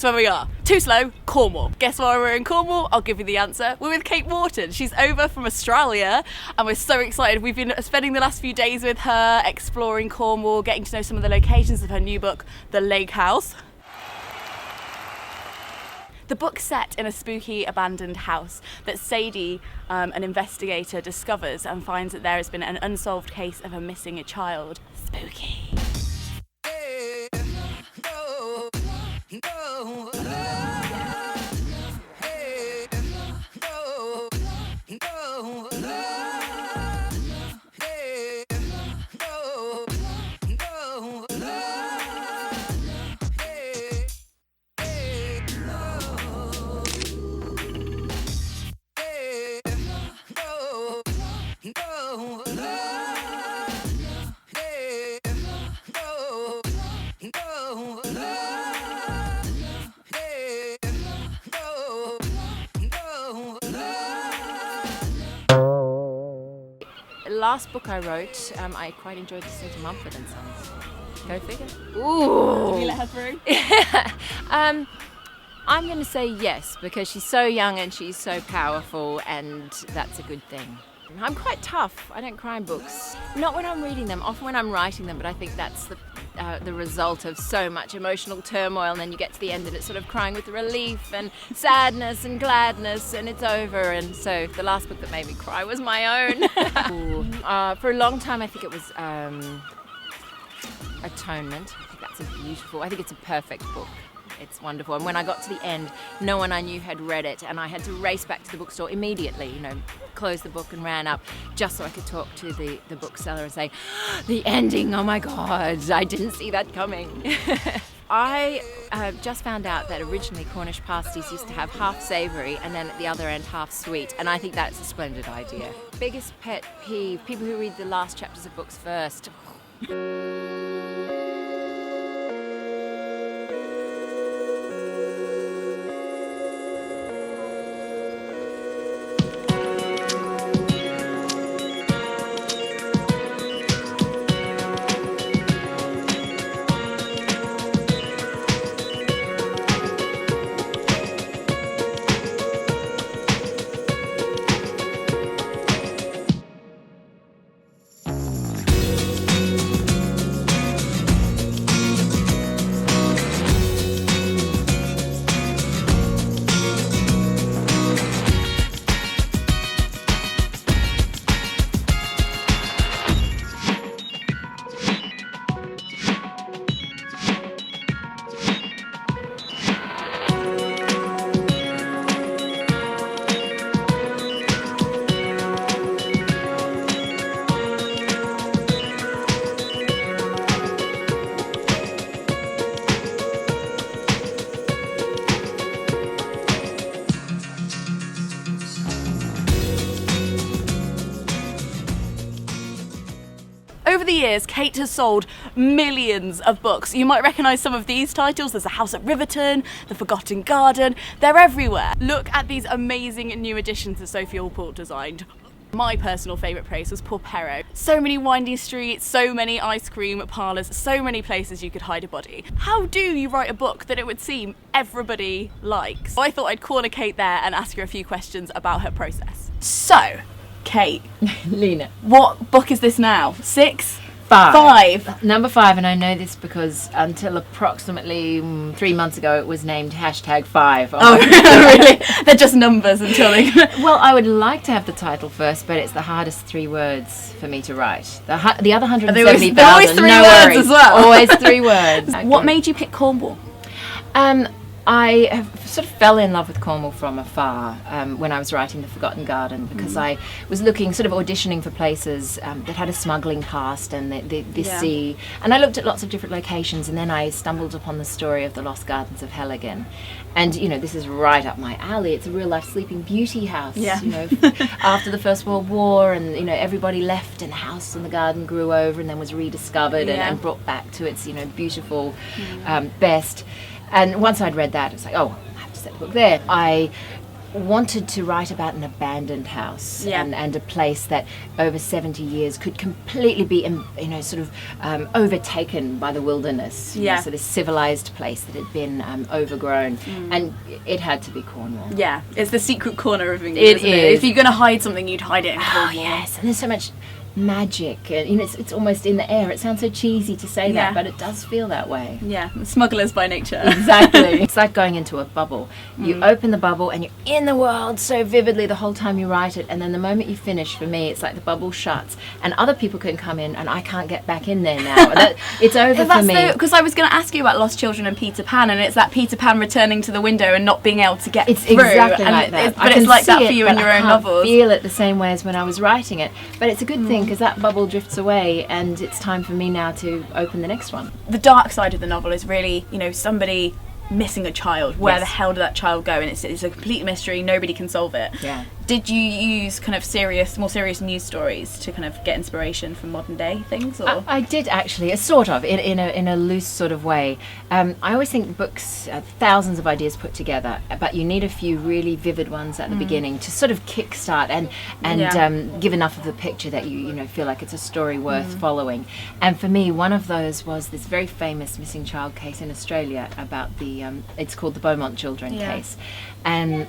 Guess where we are? Too slow, Cornwall. Guess why we're in Cornwall? I'll give you the answer. We're with Kate Morton. She's over from Australia and we're so excited. We've been spending the last few days with her, exploring Cornwall, getting to know some of the locations of her new book, The Lake House. The book's set in a spooky abandoned house that Sadie, an investigator, discovers and finds that there has been an unsolved case of a missing child. Spooky. Last book I wrote, I quite enjoyed listening to Mumford and Sons. Go figure. Ooh. Did you let her through? I'm going to say yes, because she's so young and she's so powerful, and that's a good thing. I'm quite tough. I don't cry in books. Not when I'm reading them, often when I'm writing them, but I think that's the result of so much emotional turmoil, and then you get to the end and it's sort of crying with relief and sadness and gladness, and it's over. And so the last book that made me cry was my own. For a long time I think it was Atonement. I think it's a perfect book. It's wonderful. And when I got to the end, no one I knew had read it, and I had to race back to the bookstore immediately, close the book and ran up just so I could talk to the bookseller and say, the ending, oh my God, I didn't see that coming. I just found out that originally Cornish pasties used to have half savoury and then at the other end half sweet, and I think that's a splendid idea. Biggest pet peeve, people who read the last chapters of books first. Over the years, Kate has sold millions of books. You might recognise some of these titles. There's The House at Riverton, The Forgotten Garden. They're everywhere. Look at these amazing new additions that Sophie Allport designed. My personal favourite place was Porpero. So many winding streets, so many ice cream parlours, so many places you could hide a body. How do you write a book that it would seem everybody likes? So I thought I'd corner Kate there and ask her a few questions about her process. So, Kate. Lena. What book is this now? 6? 5. Number 5, and I know this because until approximately 3 months ago it was named #5. Oh, really? They're just numbers until they... Well, I would like to have the title first, but it's the hardest 3 words for me to write. The other 170,000, they're always 3 no words worries. as well. Always 3 words. What made you pick Cornwall? I have sort of fell in love with Cornwall from afar when I was writing The Forgotten Garden, because I was looking, sort of auditioning for places that had a smuggling past and the sea. And I looked at lots of different locations, and then I stumbled upon the story of the Lost Gardens of Helligan. And, this is right up my alley. It's a real-life Sleeping Beauty house, after the First World War, and, everybody left and the house and the garden grew over and then was rediscovered and brought back to its, beautiful best. And once I'd read that, it's like, oh, I have to set the book there. I wanted to write about an abandoned house and a place that over 70 years could completely be, sort of overtaken by the wilderness. You know, so this civilized place that had been overgrown, and it had to be Cornwall. Yeah, it's the secret corner of England. Isn't it? If you're going to hide something, you'd hide it in Cornwall. Yes, and there's so much magic, and it's almost in the air. It sounds so cheesy to say that, but it does feel that way. Yeah, smugglers by nature. Exactly. It's like going into a bubble. You open the bubble and you're in the world so vividly the whole time you write it, and then the moment you finish, for me, it's like the bubble shuts and other people can come in and I can't get back in there now. It's over for me. Because I was going to ask you about Lost Children and Peter Pan, and it's that Peter Pan returning to the window and not being able to get it's through. Exactly like that. But it's like that for you in your own novels. I feel it the same way as when I was writing it, but it's a good thing because that bubble drifts away and it's time for me now to open the next one. The dark side of the novel is really, somebody missing a child. Where the hell did that child go? And it's a complete mystery. Nobody can solve it. Yeah. Did you use kind of more serious news stories to kind of get inspiration from modern day things? Or? I did actually, sort of, in a loose sort of way. I always think books are thousands of ideas put together, but you need a few really vivid ones at the beginning to sort of kickstart and give enough of the picture that you feel like it's a story worth following. And for me, one of those was this very famous missing child case in Australia about it's called the Beaumont children case. And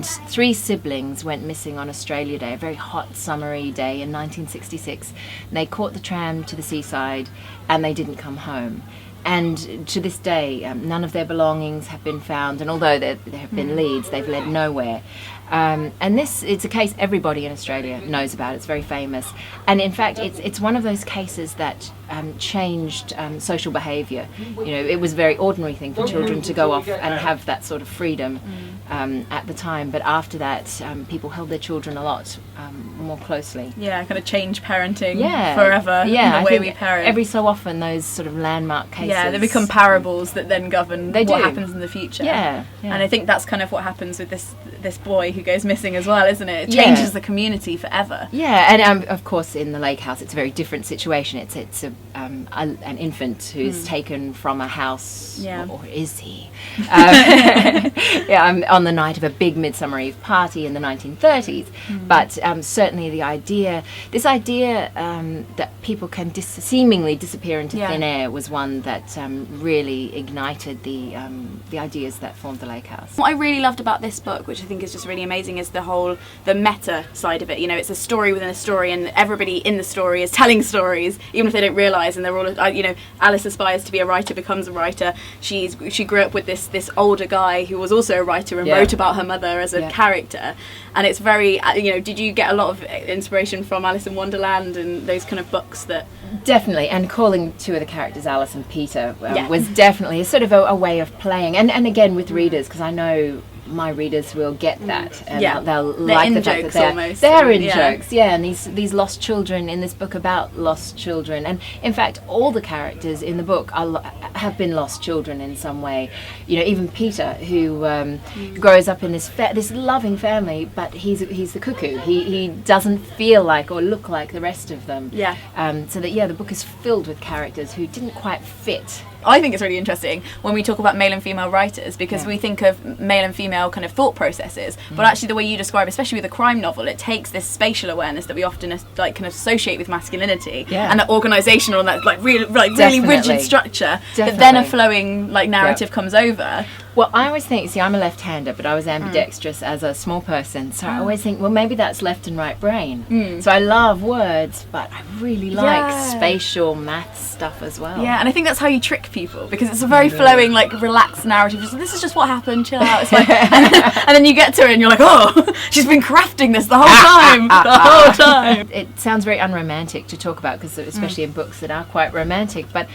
3 siblings went missing on Australia Day, a very hot summery day in 1966. And they caught the tram to the seaside and they didn't come home. And to this day, none of their belongings have been found. And although there have been leads, they've led nowhere. And it's a case everybody in Australia knows about. It's very famous. And in fact, it's one of those cases that changed social behaviour. It was a very ordinary thing for children to go off and have that sort of freedom at the time. But after that, people held their children a lot more closely. Yeah, kind of change parenting forever. Yeah, the way we parent. Every so often, those sort of landmark cases. Yeah, they become parables that then govern what happens in the future. Yeah. And I think that's kind of what happens with this boy who goes missing as well, isn't it? It changes the community forever. Yeah, and of course in the lake house it's a very different situation. It's an infant who's taken from a house, or is he? On the night of a big Midsummer Eve party in the 1930s. But certainly this idea that people can seemingly disappear into thin air was one that really ignited the ideas that formed the lake house. What I really loved about this book, which I think is just really amazing, is the meta side of it. It's a story within a story, and everybody in the story is telling stories, even if they don't realise. And they're all, Alice aspires to be a writer, becomes a writer. She grew up with this older guy who was also a writer and wrote about her mother as a character. And it's very, did you get a lot of inspiration from Alice in Wonderland and those kind of books that? Definitely, and calling 2 of the characters Alice and Peter was definitely a sort of a way of playing, and again with readers, because I know my readers will get that, and they'll like the fact that they're in jokes, and these lost children in this book about lost children, and in fact all the characters in the book have been lost children in some way. Even Peter, who grows up in this loving family, but he's the cuckoo. He doesn't feel like or look like the rest of them. So that the book is filled with characters who didn't quite fit. I think it's really interesting when we talk about male and female writers, because we think of male and female kind of thought processes, but actually the way you describe, especially with a crime novel, it takes this spatial awareness that we often kind of associate with masculinity and that organisational and that really rigid structure that then a flowing narrative comes over. Well, I always think, I'm a left-hander, but I was ambidextrous as a small person, so I always think, well, maybe that's left and right brain. So I love words, but I really like spatial math stuff as well. Yeah, and I think that's how you trick people, because it's a very flowing, relaxed narrative. This is just what happened, chill out, it's fine. And then you get to it and you're like, oh, she's been crafting this the whole time. It sounds very unromantic to talk about, because especially in books that are quite romantic, but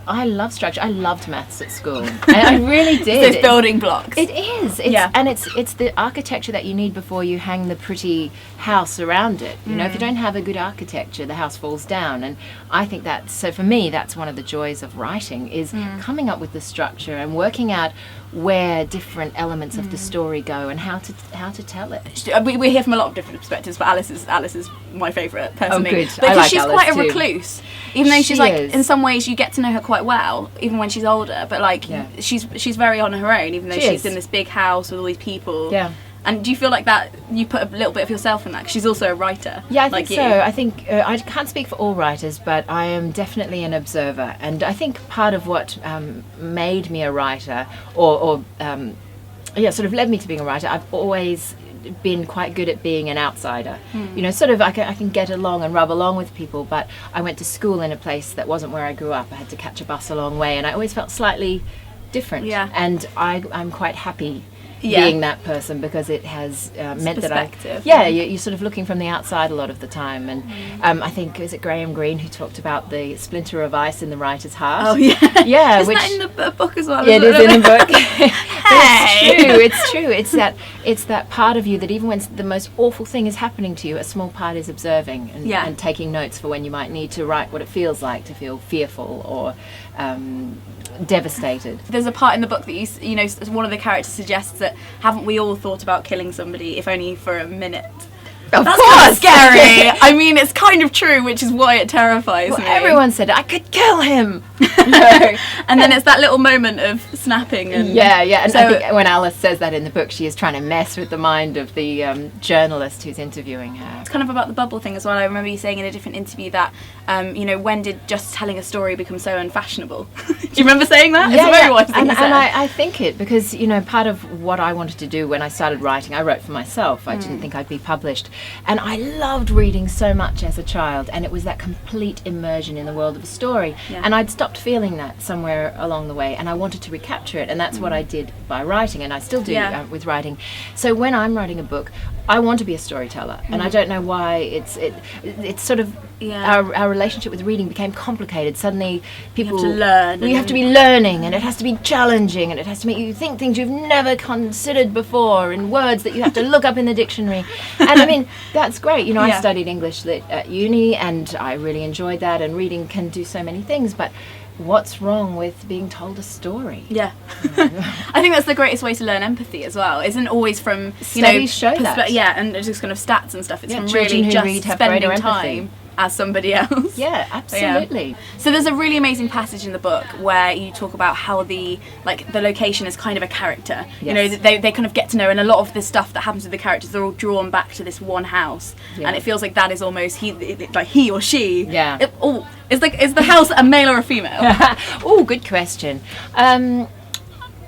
I love structure. I loved maths at school. I really did. Those building blocks. It is. And it's the architecture that you need before you hang the pretty house around it. If you don't have a good architecture, the house falls down. And I think for me, that's one of the joys of writing, is coming up with the structure and working out where different elements of the story go and how to tell it. We hear from a lot of different perspectives, but Alice is my favourite personally. Oh, good. Because she's Alice quite a too. recluse, even though she's in some ways you get to know her quite well, even when she's older. But she's very on her own, even though she's in this big house with all these people. Yeah. And do you feel like that you put a little bit of yourself in that? 'Cause she's also a writer. Yeah, I like think so. I think I can't speak for all writers, but I am definitely an observer. And I think part of what made me a writer, or sort of led me to being a writer, I've always been quite good at being an outsider. You know, sort of I can get along and rub along with people, but I went to school in a place that wasn't where I grew up. I had to catch a bus a long way, and I always felt slightly different. Yeah. And I'm quite happy Yeah. being that person, because it has meant that perspective. you're sort of looking from the outside a lot of the time. And I think, is it Graham Greene who talked about the splinter of ice in the writer's heart? Oh yeah, Yeah, Isn't which that in the book as well? yeah, it is in the book. Hey! It's true. It's that part of you that even when the most awful thing is happening to you, a small part is observing and, Yeah. and taking notes for when you might need to write what it feels like to feel fearful or devastated. There's a part in the book that you know, one of the characters suggests that haven't we all thought about killing somebody, if only for a minute? Of That's course, kind of scary. I mean, it's kind of true, which is why it terrifies Well, me. everyone said I could kill him. No. And then it's that little moment of snapping. And Yeah. And So- I think when Alice says that in the book, she is trying to mess with the mind of the journalist who's interviewing her. It's kind of about the bubble thing as well. I remember you saying in a different interview that, you know, when did just telling a story become so unfashionable? Do you remember saying that? It's a very wise thing and, to say. and I think it, because, you know, part of what I wanted to do when I started writing, I wrote for myself. I didn't think I'd be published. And I loved reading so much as a child, and it was that complete immersion in the world of a story. Yeah. And I'd stopped feeling that somewhere along the way, and I wanted to recapture it, and that's what I did by writing, and I still do Yeah. with writing. So when I'm writing a book, I want to be a storyteller, and I don't know why it's sort of Yeah. our relationship with reading became complicated. Suddenly people to learn you and- have to be learning, and it has to be challenging, and it has to make you think things you've never considered before in words that you have to look up in the dictionary. And I mean, that's great. You know, Yeah. I studied English lit at uni, and I really enjoyed that, and reading can do so many things, but what's wrong with being told a story? Yeah. I think that's the greatest way to learn empathy as well. Isn't always from, you Studies know, show that. yeah, and it's just kind of stats and stuff. It's Yeah, from children really who just read have spending greater empathy. time as somebody else. Yeah, absolutely. So there's a really amazing passage in the book where you talk about how the location is kind of a character. You know, Yes. they kind of get to know, and a lot of the stuff that happens with the characters, they're all drawn back to this one house, Yeah. and it feels like that is almost he or she. Yeah. Is the house a male or a female? Oh, good question.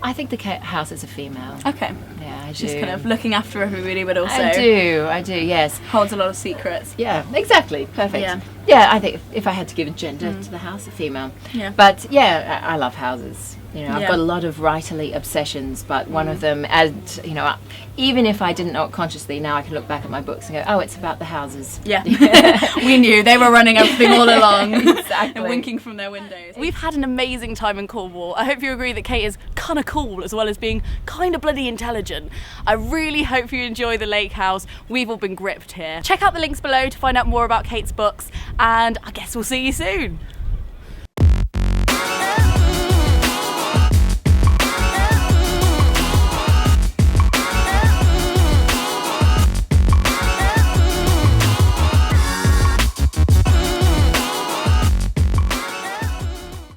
I think the house is a female. Okay. Yeah, I She's do. kind of looking after everybody, but also I do, yes. holds a lot of secrets. Yeah, exactly. Perfect. Yeah. Yeah, I think if I had to give a gender to the house, a female. Yeah. But yeah, I love houses. You know, I've Yeah. got a lot of writerly obsessions, but one of them, and you know, even if I didn't know it consciously, now I can look back at my books and go, oh, it's about the houses. Yeah. We knew they were running everything all along. Exactly. And winking from their windows. We've had an amazing time in Cornwall. I hope you agree that Kate is kind of cool as well as being kind of bloody intelligent. I really hope you enjoy the lake house. We've all been gripped here. Check out the links below to find out more about Kate's books, and I guess we'll see you soon.